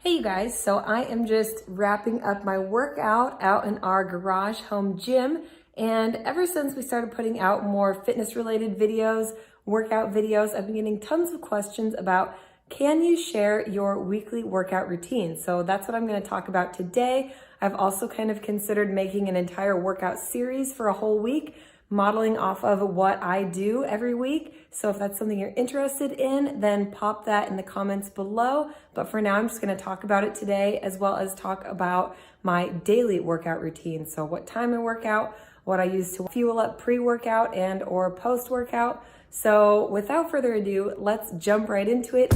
Hey you guys, so I am just wrapping up my workout out in our garage home gym. And ever since we started putting out more fitness related videos, workout videos, I've been getting tons of questions about, can you share your weekly workout routine? So that's what I'm going to talk about today. I've also kind of considered making an entire workout series for a whole week, modeling off of what I do every week. So if that's something you're interested in, then pop that in the comments below. But for now, I'm just gonna talk about it today, as well as talk about my daily workout routine. So what time I work out, what I use to fuel up pre-workout and or post-workout. So without further ado, let's jump right into it.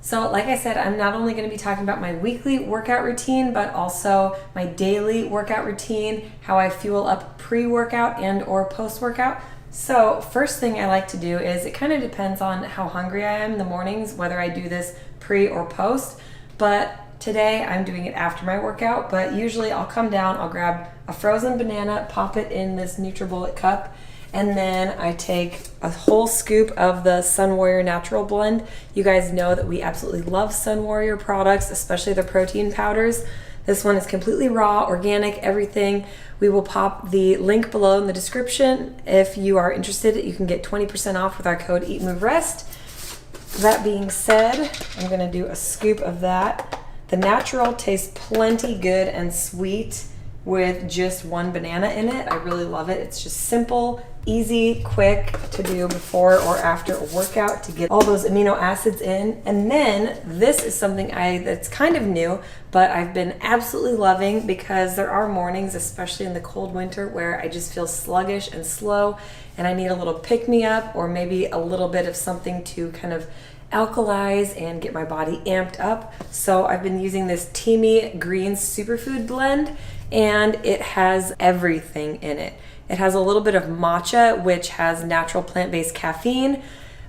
So like I said, I'm not only going to be talking about my weekly workout routine, but also my daily workout routine, how I fuel up pre-workout and or post-workout. So first thing I like to do is, it kind of depends on how hungry I am in the mornings, whether I do this pre or post. But today I'm doing it after my workout, but usually I'll come down, I'll grab a frozen banana, pop it in this NutriBullet cup, and then I take a whole scoop of the Sun Warrior Natural Blend. You guys know that we absolutely love Sun Warrior products, especially the protein powders. This one is completely raw, organic, everything. We will pop the link below in the description. If you are interested, you can get 20% off with our code EATMOVEREST. That being said, I'm gonna do a scoop of that. The natural tastes plenty good and sweet with just one banana in it. I really love it. It's just simple, easy, quick to do before or after a workout to get all those amino acids in. And then this is something that's kind of new, but I've been absolutely loving, because there are mornings, especially in the cold winter, where I just feel sluggish and slow and I need a little pick-me-up, or maybe a little bit of something to kind of alkalize and get my body amped up. So I've been using this Teami Green Superfood Blend, and it has everything in it. It has a little bit of matcha, which has natural plant-based caffeine,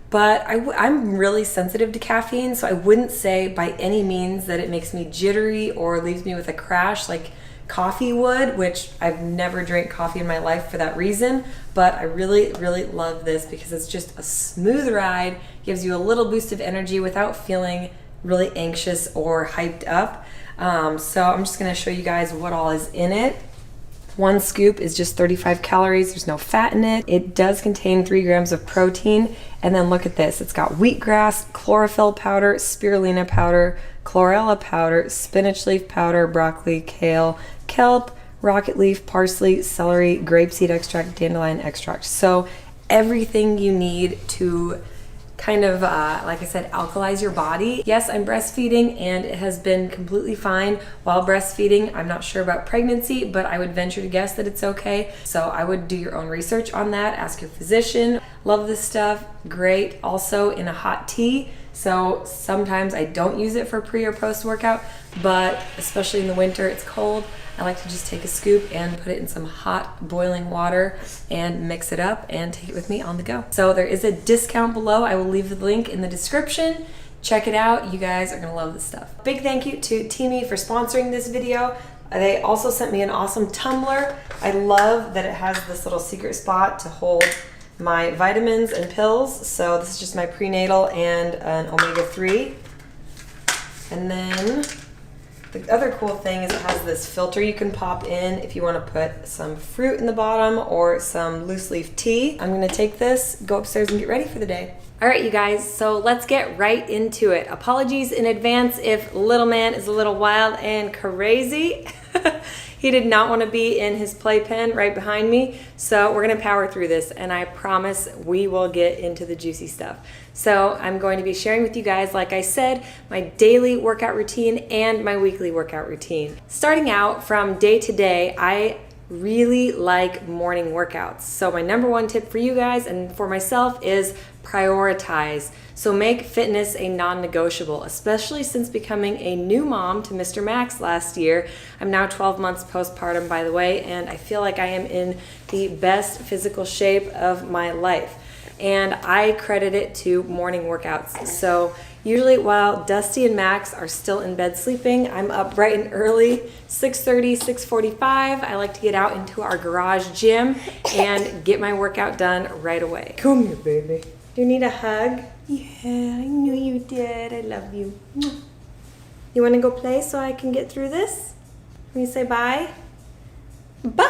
but I'm really sensitive to caffeine, so I wouldn't say by any means that it makes me jittery or leaves me with a crash like coffee would, which I've never drank coffee in my life for that reason. But I really, really love this because it's just a smooth ride, gives you a little boost of energy without feeling really anxious or hyped up. So I'm just gonna show you guys what all is in it. One scoop is just 35 calories. There's no fat in it. It does contain 3 grams of protein. And then look at this. It's got wheatgrass, chlorophyll powder, spirulina powder, chlorella powder, spinach leaf powder, broccoli, kale, kelp, rocket leaf, parsley, celery, grapeseed extract, dandelion extract. So everything you need to kind of, like I said, alkalize your body. Yes, I'm breastfeeding and it has been completely fine while breastfeeding. I'm not sure about pregnancy, but I would venture to guess that it's okay. So I would do your own research on that, ask your physician. Love this stuff, great. Also in a hot tea. So sometimes I don't use it for pre or post workout, but especially in the winter, it's cold. I like to just take a scoop and put it in some hot boiling water and mix it up and take it with me on the go. So there is a discount below. I will leave the link in the description. Check it out. You guys are gonna love this stuff. Big thank you to Teami for sponsoring this video. They also sent me an awesome tumbler. I love that it has this little secret spot to hold my vitamins and pills. So this is just my prenatal and an omega-3. And then the other cool thing is it has this filter you can pop in if you want to put some fruit in the bottom or some loose leaf tea. I'm going to take this, go upstairs and get ready for the day. All right, you guys, so let's get right into it. Apologies in advance if little man is a little wild and crazy. He did not want to be in his playpen right behind me, so we're going to power through this, and I promise we will get into the juicy stuff. So I'm going to be sharing with you guys, like I said, my daily workout routine and my weekly workout routine. Starting out from day to day, I really like morning workouts. So my number one tip for you guys and for myself is prioritize. So make fitness a non-negotiable, especially since becoming a new mom to Mr. Max last year. I'm now 12 months postpartum, by the way, and I feel like I am in the best physical shape of my life. And I credit it to morning workouts. So usually while Dusty and Max are still in bed sleeping, I'm up bright and early, 6:30, 6:45. I like to get out into our garage gym and get my workout done right away. Come here, baby. Do you need a hug? Yeah, I knew you did. I love you. You want to go play so I can get through this? Can you say bye? Bye!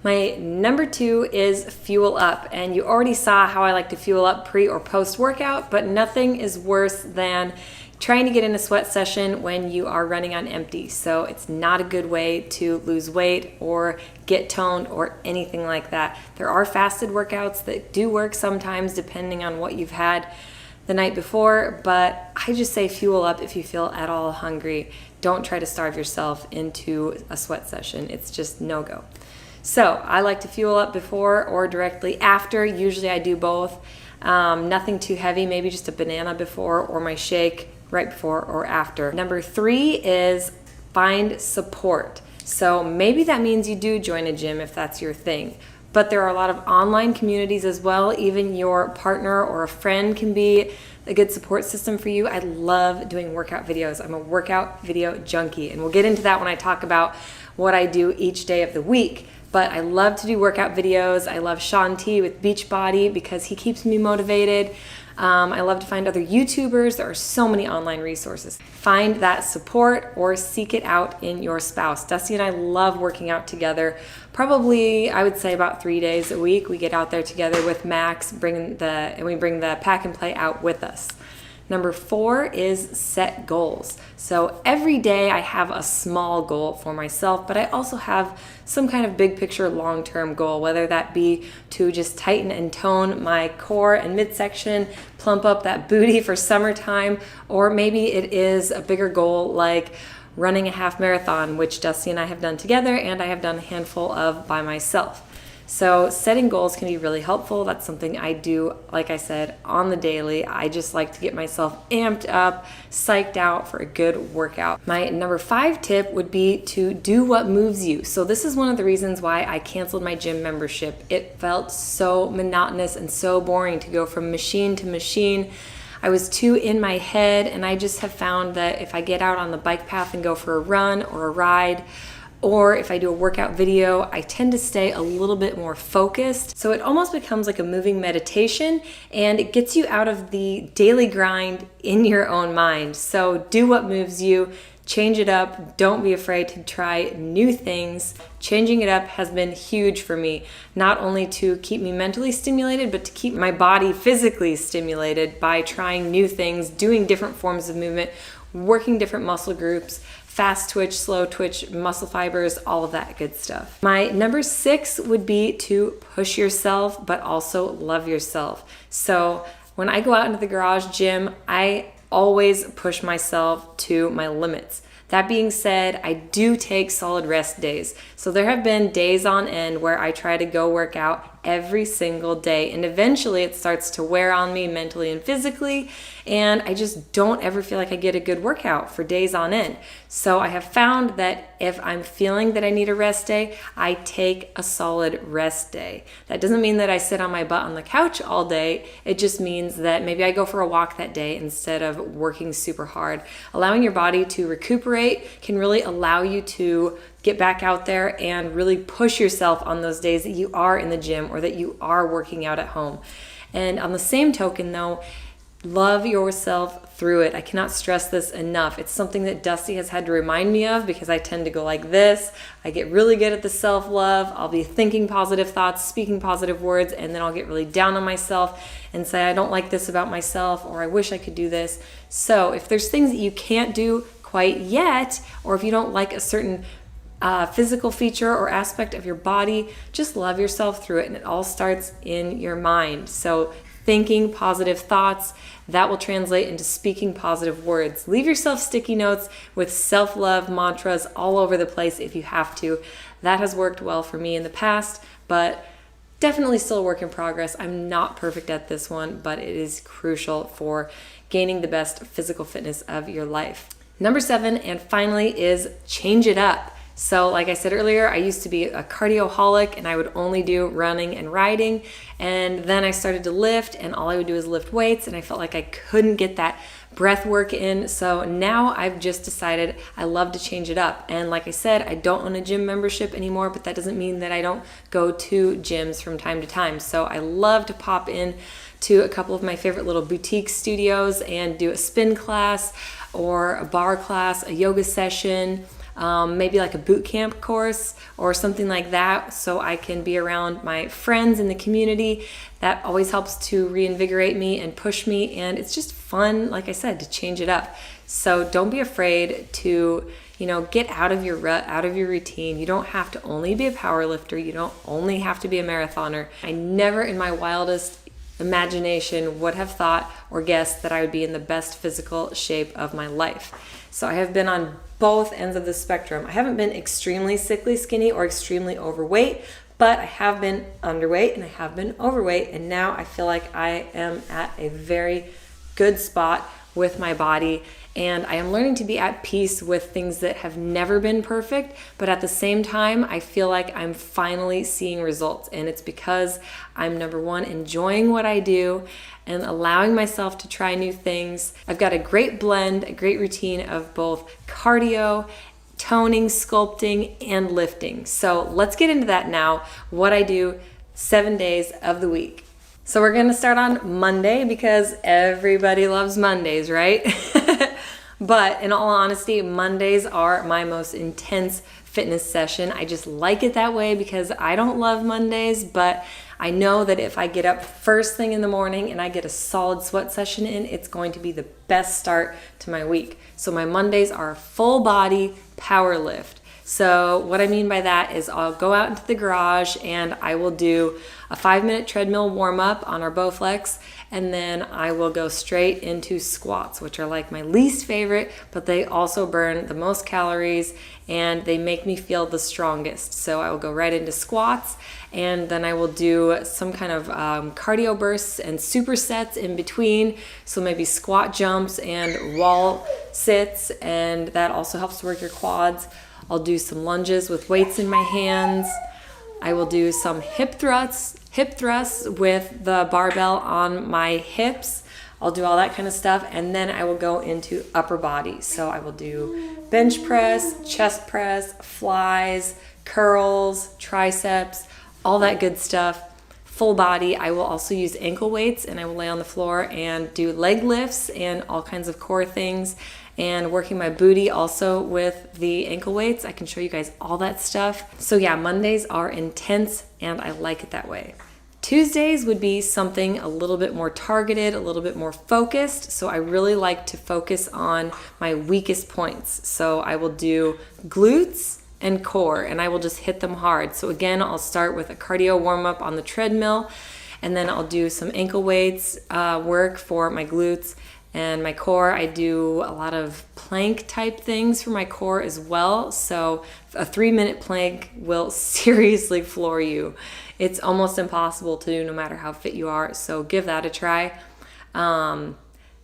My number 2 is fuel up, and you already saw how I like to fuel up pre or post workout, but nothing is worse than trying to get in a sweat session when you are running on empty. So it's not a good way to lose weight or get toned or anything like that. There are fasted workouts that do work sometimes depending on what you've had the night before, but I just say fuel up if you feel at all hungry. Don't try to starve yourself into a sweat session. It's just no-go. So I like to fuel up before or directly after. Usually I do both. Nothing too heavy, maybe just a banana before or my shake right before or after. Number 3 is find support. So maybe that means you do join a gym if that's your thing. But there are a lot of online communities as well. Even your partner or a friend can be a good support system for you. I love doing workout videos. I'm a workout video junkie, and we'll get into that when I talk about what I do each day of the week. But I love to do workout videos. I love Shaun T with Beachbody because he keeps me motivated. I love to find other YouTubers. There are so many online resources. Find that support or seek it out in your spouse. Dusty and I love working out together. Probably, I would say about 3 days a week. We get out there together with Max, and we bring the pack and play out with us. Number 4 is set goals. So every day I have a small goal for myself, but I also have some kind of big picture long-term goal, whether that be to just tighten and tone my core and midsection, plump up that booty for summertime, or maybe it is a bigger goal like running a half marathon, which Dusty and I have done together and I have done a handful of by myself. So setting goals can be really helpful. That's something I do, like I said, on the daily. I just like to get myself amped up, psyched out for a good workout. My number 5 tip would be to do what moves you. So this is one of the reasons why I canceled my gym membership. It felt so monotonous and so boring to go from machine to machine. I was too in my head, and I just have found that if I get out on the bike path and go for a run or a ride, or if I do a workout video, I tend to stay a little bit more focused. So it almost becomes like a moving meditation, and it gets you out of the daily grind in your own mind. So do what moves you, change it up. Don't be afraid to try new things. Changing it up has been huge for me, not only to keep me mentally stimulated, but to keep my body physically stimulated by trying new things, doing different forms of movement, working different muscle groups, fast twitch, slow twitch, muscle fibers, all of that good stuff. My number 6 would be to push yourself, but also love yourself. So when I go out into the garage gym, I always push myself to my limits. That being said, I do take solid rest days. So there have been days on end where I try to go work out every single day, and eventually it starts to wear on me mentally and physically, and I just don't ever feel like I get a good workout for days on end. So I have found that if I'm feeling that I need a rest day, I take a solid rest day. That doesn't mean that I sit on my butt on the couch all day. It just means that maybe I go for a walk that day instead of working super hard. Allowing your body to recuperate can really allow you to get back out there and really push yourself on those days that you are in the gym or that you are working out at home. And on the same token though, love yourself through it. I cannot stress this enough. It's something that Dusty has had to remind me of because I tend to go like this. I get really good at the self-love. I'll be thinking positive thoughts, speaking positive words, and then I'll get really down on myself and say, I don't like this about myself, or I wish I could do this. So if there's things that you can't do quite yet, or if you don't like a certain physical feature or aspect of your body, just love yourself through it, and it all starts in your mind. So thinking positive thoughts. That will translate into speaking positive words. Leave yourself sticky notes with self-love mantras all over the place if you have to. That has worked well for me in the past, but definitely still a work in progress. I'm not perfect at this one, but it is crucial for gaining the best physical fitness of your life. Number 7, and finally, is change it up. So like I said earlier, I used to be a cardioholic and I would only do running and riding. And then I started to lift and all I would do is lift weights and I felt like I couldn't get that breath work in. So now I've just decided I love to change it up. And like I said, I don't own a gym membership anymore, but that doesn't mean that I don't go to gyms from time to time. So I love to pop in to a couple of my favorite little boutique studios and do a spin class or a bar class, a yoga session, maybe like a boot camp course or something like that, so I can be around my friends in the community. That always helps to reinvigorate me and push me, and it's just fun, like I said, to change it up. So don't be afraid to, get out of your rut, out of your routine. You don't have to only be a power lifter. You don't only have to be a marathoner. I never in my wildest imagination would have thought or guessed that I would be in the best physical shape of my life. So I have been on both ends of the spectrum. I haven't been extremely sickly skinny or extremely overweight, but I have been underweight and I have been overweight, and now I feel like I am at a very good spot with my body, and I am learning to be at peace with things that have never been perfect, but at the same time, I feel like I'm finally seeing results, and it's because I'm, number one, enjoying what I do and allowing myself to try new things. I've got a great blend, a great routine of both cardio, toning, sculpting, and lifting. So let's get into that now, what I do 7 days of the week. So we're gonna start on Monday because everybody loves Mondays, right? But in all honesty, Mondays are my most intense fitness session. I just like it that way because I don't love Mondays, but I know that if I get up first thing in the morning and I get a solid sweat session in, it's going to be the best start to my week. So my Mondays are full body power lift. So what I mean by that is I'll go out into the garage and I will do a 5-minute treadmill warm up on our Bowflex, and then I will go straight into squats, which are like my least favorite, but they also burn the most calories and they make me feel the strongest. So I will go right into squats, and then I will do some kind of cardio bursts and supersets in between. So maybe squat jumps and wall sits, and that also helps to work your quads. I'll do some lunges with weights in my hands. I will do some hip thrusts with the barbell on my hips. I'll do all that kind of stuff, and then I will go into upper body. So I will do bench press, chest press, flies, curls, triceps, all that good stuff. Full body. I will also use ankle weights, and I will lay on the floor and do leg lifts and all kinds of core things, and working my booty also with the ankle weights. I can show you guys all that stuff. So yeah, Mondays are intense and I like it that way. Tuesdays would be something a little bit more targeted, a little bit more focused. So I really like to focus on my weakest points. So I will do glutes and core, and I will just hit them hard. So again, I'll start with a cardio warm up on the treadmill, and then I'll do some ankle weights work for my glutes. And my core, I do a lot of plank type things for my core as well. So a 3-minute plank will seriously floor you. It's almost impossible to do no matter how fit you are. So give that a try.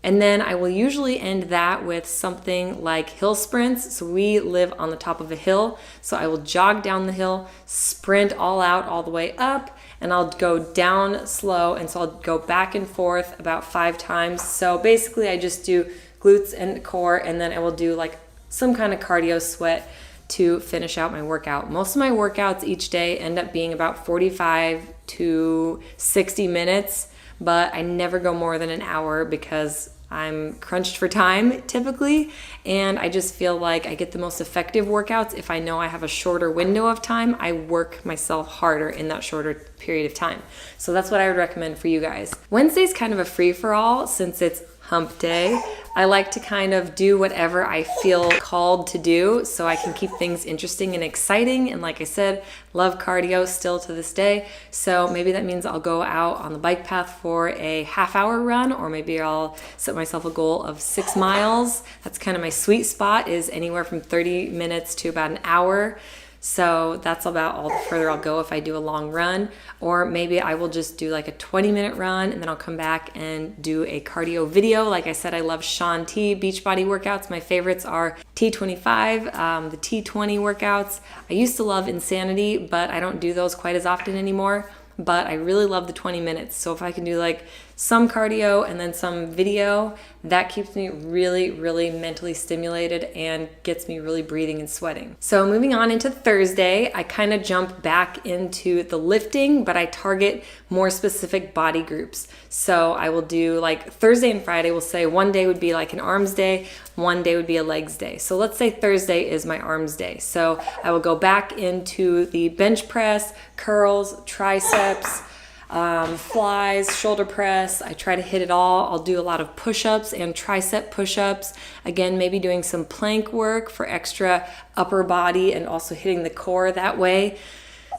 And then I will usually end that with something like hill sprints. So we live on the top of a hill. So I will jog down the hill, sprint all out all the way up, and I'll go down slow. And so I'll go back and forth about 5 times. So basically I just do glutes and core, and then I will do like some kind of cardio sweat to finish out my workout. Most of my workouts each day end up being about 45 to 60 minutes, but I never go more than an hour because I'm crunched for time typically, and I just feel like I get the most effective workouts if I know I have a shorter window of time. I work myself harder in that shorter period of time. So that's what I would recommend for you guys. Wednesday's kind of a free-for-all since it's hump day, I like to kind of do whatever I feel called to do so I can keep things interesting and exciting. And like I said, love cardio still to this day. So maybe that means I'll go out on the bike path for a half-hour run, or maybe I'll set myself a goal of 6 miles. That's kind of my sweet spot, is anywhere from 30 minutes to about an hour. So that's about all the further I'll go if I do a long run. Or maybe I will just do like a 20-minute run and then I'll come back and do a cardio video. Like I said, I love Shaun T Beachbody workouts. My favorites are T25, the T20 workouts. I used to love Insanity, but I don't do those quite as often anymore. But I really love the 20 minutes. So if I can do like some cardio and then some video, that keeps me really, really mentally stimulated and gets me really breathing and sweating. So moving on into Thursday, I kind of jump back into the lifting, but I target more specific body groups. So I will do like Thursday and Friday, we'll say one day would be like an arms day, one day would be a legs day. So let's say Thursday is my arms day. So I will go back into the bench press, curls, triceps, flies, shoulder press. I try to hit it all. I'll do a lot of push-ups and tricep push-ups. Again, maybe doing some plank work for extra upper body and also hitting the core that way.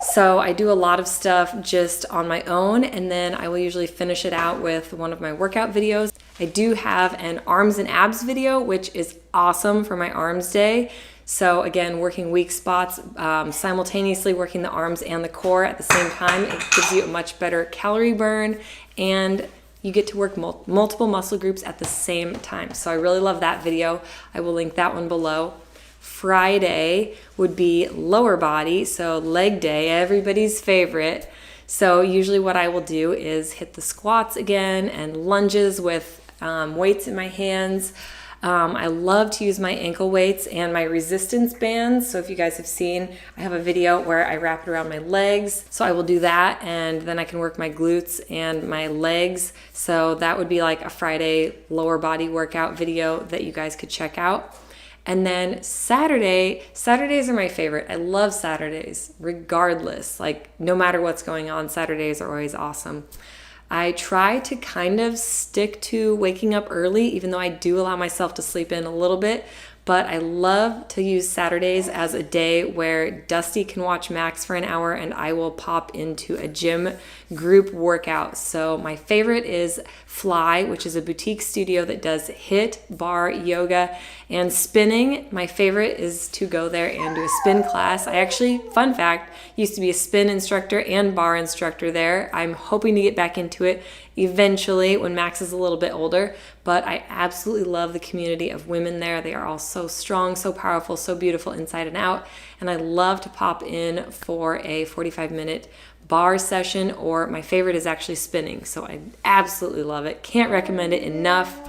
So I do a lot of stuff just on my own, and then I will usually finish it out with one of my workout videos. I do have an arms and abs video, which is awesome for my arms day. So again, working weak spots, simultaneously working the arms and the core at the same time, it gives you a much better calorie burn, and you get to work multiple muscle groups at the same time. So I really love that video. I will link that one below. Friday would be lower body, so leg day, everybody's favorite. So usually what I will do is hit the squats again and lunges with weights in my hands. I love to use my ankle weights and my resistance bands. So if you guys have seen, I have a video where I wrap it around my legs. So I will do that, and then I can work my glutes and my legs. So that would be like a Friday lower body workout video that you guys could check out. And then Saturdays are my favorite. I love Saturdays, regardless. Like, no matter what's going on, Saturdays are always awesome. I try to kind of stick to waking up early, even though I do allow myself to sleep in a little bit. But I love to use Saturdays as a day where Dusty can watch Max for an hour and I will pop into a gym group workout. So my favorite is Fly, which is a boutique studio that does HIIT, bar, yoga, and spinning. My favorite is to go there and do a spin class. I actually, fun fact, used to be a spin instructor and bar instructor there. I'm hoping to get back into it eventually when Max is a little bit older, but I absolutely love the community of women there. They are all so strong, so powerful, so beautiful inside and out, and I love to pop in for a 45-minute bar session, or my favorite is actually spinning, so I absolutely love it. Can't recommend it enough.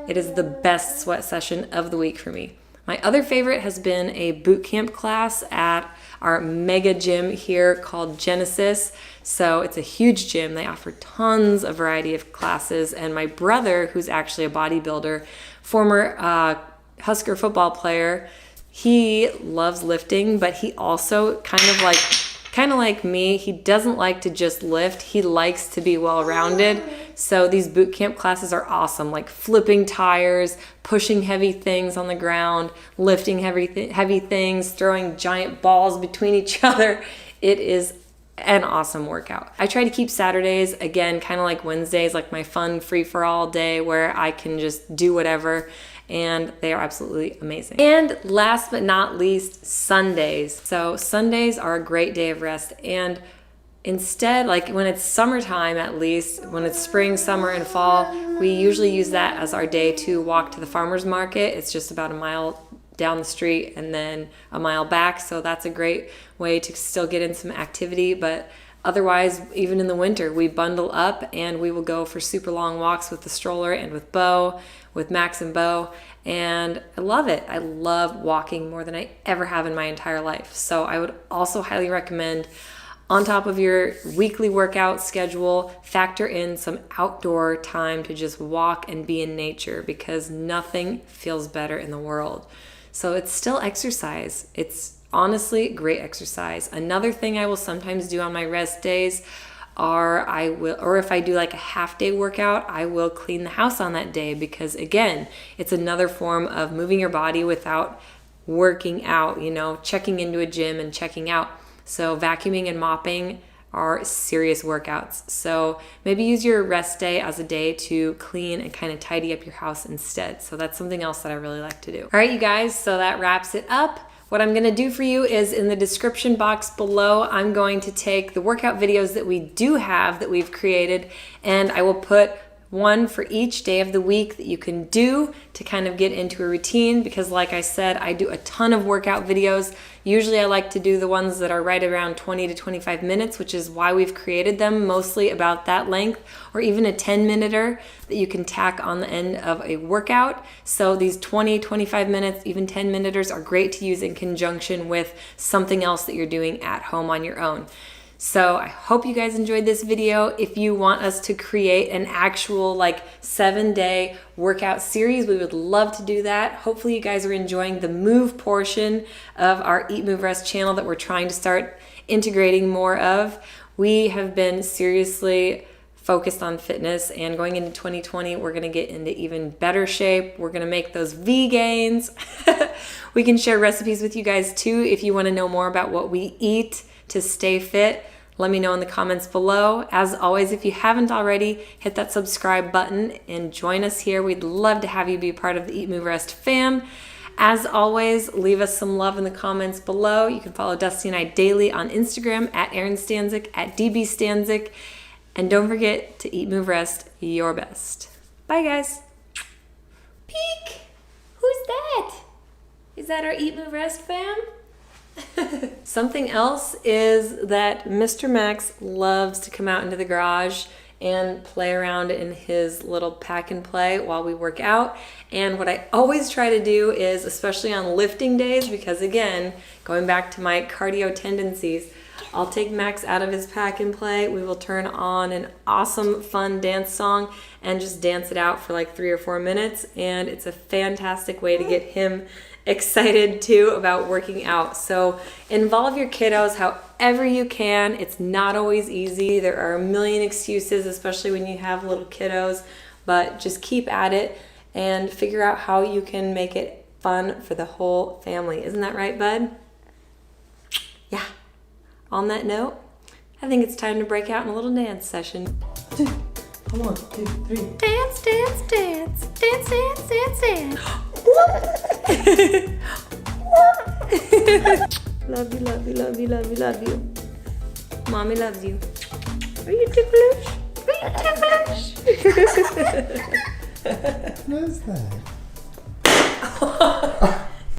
It is the best sweat session of the week for me. My other favorite has been a boot camp class at our mega gym here called Genesis. So it's a huge gym. They offer tons of variety of classes. And my brother, who's actually a bodybuilder, former Husker football player, he loves lifting, but he also kind of like me, he doesn't like to just lift. He likes to be well-rounded. So these boot camp classes are awesome, like flipping tires, pushing heavy things on the ground, lifting heavy things, throwing giant balls between each other. It is an awesome workout. I try to keep Saturdays, again, kind of like Wednesdays, like my fun free-for-all day where I can just do whatever, and they are absolutely amazing. And last but not least, Sundays. So Sundays are a great day of rest, and instead, like when it's summertime, at least, when it's spring, summer, and fall, we usually use that as our day to walk to the farmer's market. It's just about a mile down the street and then a mile back, so that's a great way to still get in some activity. But otherwise, even in the winter, we bundle up and we will go for super long walks with the stroller and with Bo, with Max and Bo, and I love it. I love walking more than I ever have in my entire life. So I would also highly recommend, on top of your weekly workout schedule, factor in some outdoor time to just walk and be in nature, because nothing feels better in the world. So it's still exercise. It's honestly great exercise. Another thing I will sometimes do on my rest days or if I do like a half day workout, I will clean the house on that day, because again, it's another form of moving your body without working out, you know, checking into a gym and checking out. So vacuuming and mopping are serious workouts. So maybe use your rest day as a day to clean and kind of tidy up your house instead. So that's something else that I really like to do. All right, you guys, so that wraps it up. What I'm gonna do for you is in the description box below, I'm going to take the workout videos that we do have that we've created, and I will put one for each day of the week that you can do to kind of get into a routine, because like I said, I do a ton of workout videos. Usually I like to do the ones that are right around 20 to 25 minutes, which is why we've created them, mostly about that length, or even a 10-minuter that you can tack on the end of a workout. So these 20, 25 minutes, even 10-minuters are great to use in conjunction with something else that you're doing at home on your own. So I hope you guys enjoyed this video. If you want us to create an actual like 7-day workout series, we would love to do that. Hopefully you guys are enjoying the move portion of our Eat, Move, Rest channel that we're trying to start integrating more of. We have been seriously focused on fitness, and going into 2020, we're gonna get into even better shape. We're gonna make those V gains. We can share recipes with you guys too if you wanna know more about what we eat to stay fit. Let me know in the comments below. As always, if you haven't already, hit that subscribe button and join us here. We'd love to have you be part of the Eat, Move, Rest fam. As always, leave us some love in the comments below. You can follow Dusty and I daily on Instagram at Erin Stanzik, at DB Stanzik. And don't forget to eat, move, rest your best. Bye, guys. Peek! Who's that? Is that our Eat, Move, Rest fam? Something else is that Mr. Max loves to come out into the garage and play around in his little pack and play while we work out. And what I always try to do is, especially on lifting days, because again, going back to my cardio tendencies, I'll take Max out of his pack and play. We will turn on an awesome, fun dance song and just dance it out for like 3 or 4 minutes. And it's a fantastic way to get him excited too about working out. So involve your kiddos however you can. It's not always easy. There are a million excuses, especially when you have little kiddos, but just keep at it and figure out how you can make it fun for the whole family. Isn't that right, bud? Yeah. On that note, I think it's time to break out in a little dance session. 1, 2, 3. Dance, dance, dance. Dance, dance, dance, dance. Love you, love you, love you, love you, love you. Mommy loves you. Are you ticklish? Are you ticklish? What is that?